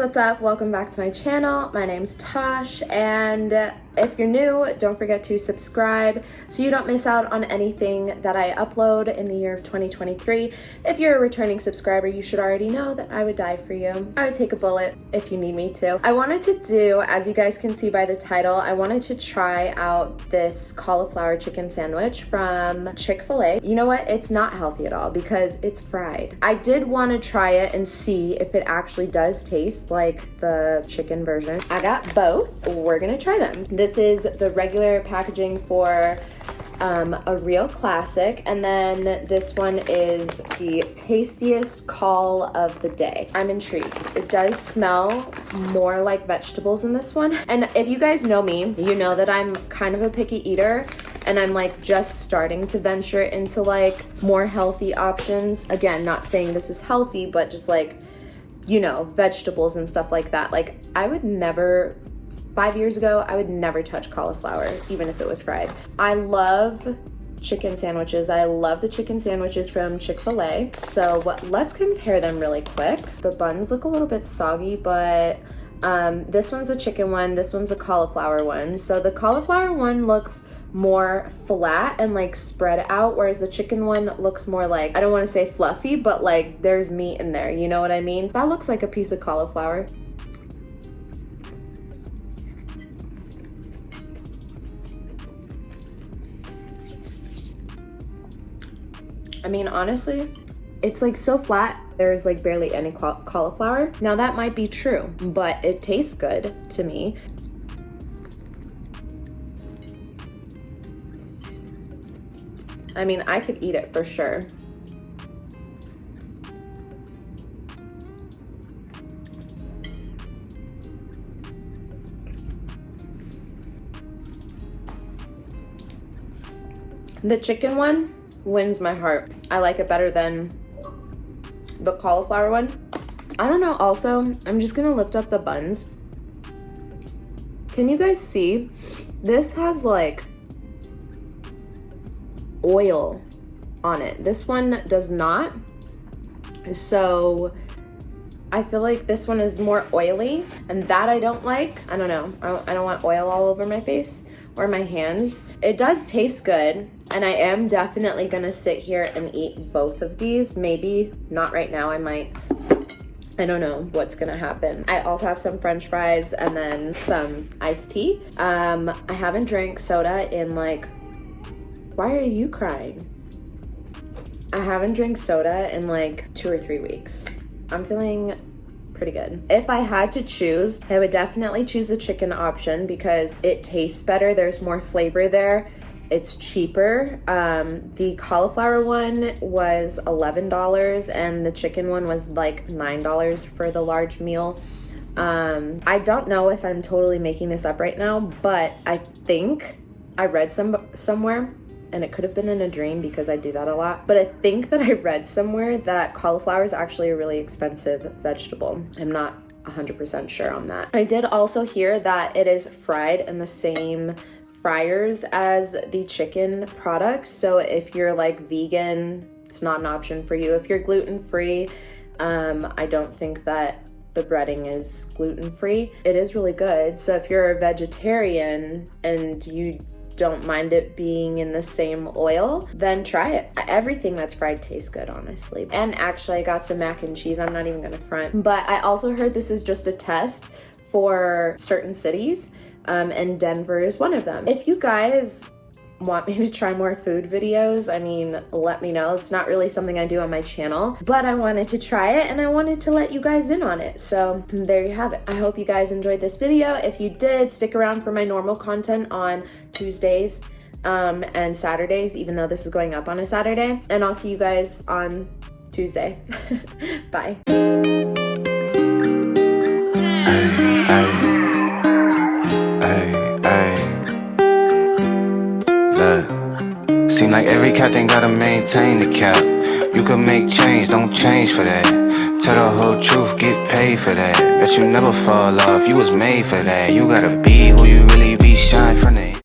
what's up? Welcome back to my channel. My name's Tosh, and if you're new, don't forget to subscribe so you don't miss out on anything that I upload in the year of 2023. If you're a returning subscriber, you should already know that I would die for you. I would take a bullet if you need me to. I wanted to do, as you guys can see by the title, I wanted to try out this cauliflower chicken sandwich from Chick-fil-A. You know what? It's not healthy at all because it's fried. I did want to try it and see if it actually does taste like the chicken version. I got both. We're gonna try them. This is the regular packaging for a real classic, and then this one is the tastiest call of the day. I'm intrigued. It does smell more like vegetables in this one, and if you guys know me, you know that I'm kind of a picky eater, and I'm like just starting to venture into like more healthy options. Again, not saying this is healthy, but just like, you know, vegetables and stuff like that. Like I would never, 5 years ago, I would never touch cauliflower, even if it was fried. I love chicken sandwiches. I love the chicken sandwiches from Chick-fil-A. So let's compare them really quick. The buns look a little bit soggy, but this one's a chicken one, this one's a cauliflower one. So the cauliflower one looks more flat and like spread out, whereas the chicken one looks more like, I don't want to say fluffy, but like there's meat in there, you know what I mean? That looks like a piece of cauliflower. I mean, honestly, it's like so flat. There's like barely any cauliflower. Now that might be true, but it tastes good to me. I mean, I could eat it for sure. The chicken one wins my heart. I like it better than the cauliflower one. I don't know, also, I'm just gonna lift up the buns. Can you guys see? This has like oil on it. This one does not. So I feel like this one is more oily, and that I don't like. I don't know. I don't want oil all over my face or my hands. It does taste good, and I am definitely gonna sit here and eat both of these. Maybe not right now. I might. I don't know what's gonna happen. I also have some French fries and then some iced tea. I haven't drank soda in like, why are you crying? I haven't drank soda in like 2 or 3 weeks. I'm feeling pretty good. If I had to choose, I would definitely choose the chicken option because it tastes better. There's more flavor there. It's cheaper. The cauliflower one was $11 and the chicken one was like $9 for the large meal. I don't know if I'm totally making this up right now, but I think I read somewhere, and it could have been in a dream because I do that a lot, but I think that I read somewhere that cauliflower is actually a really expensive vegetable. I'm not 100% sure on that. I did also hear that it is fried in the same fryers as the chicken products, so if you're like vegan, it's not an option for you. If you're gluten-free, I don't think that the breading is gluten-free. It is really good, so if you're a vegetarian and you don't mind it being in the same oil, then try it. Everything that's fried tastes good, honestly. And actually, I got some mac and cheese. I'm not even gonna front. But I also heard this is just a test for certain cities, and Denver is one of them. If you guys want me to try more food videos, I mean, let me know. It's not really something I do on my channel, but I wanted to try it and I wanted to let you guys in on it. So there you have it. I hope you guys enjoyed this video. If you did, stick around for my normal content on Tuesdays and Saturdays, even though this is going up on a Saturday. And I'll see you guys on Tuesday. Bye. Seem like every captain gotta maintain the cap. You can make change, don't change for that. Tell the whole truth, get paid for that. Bet you never fall off, you was made for that. You gotta be who you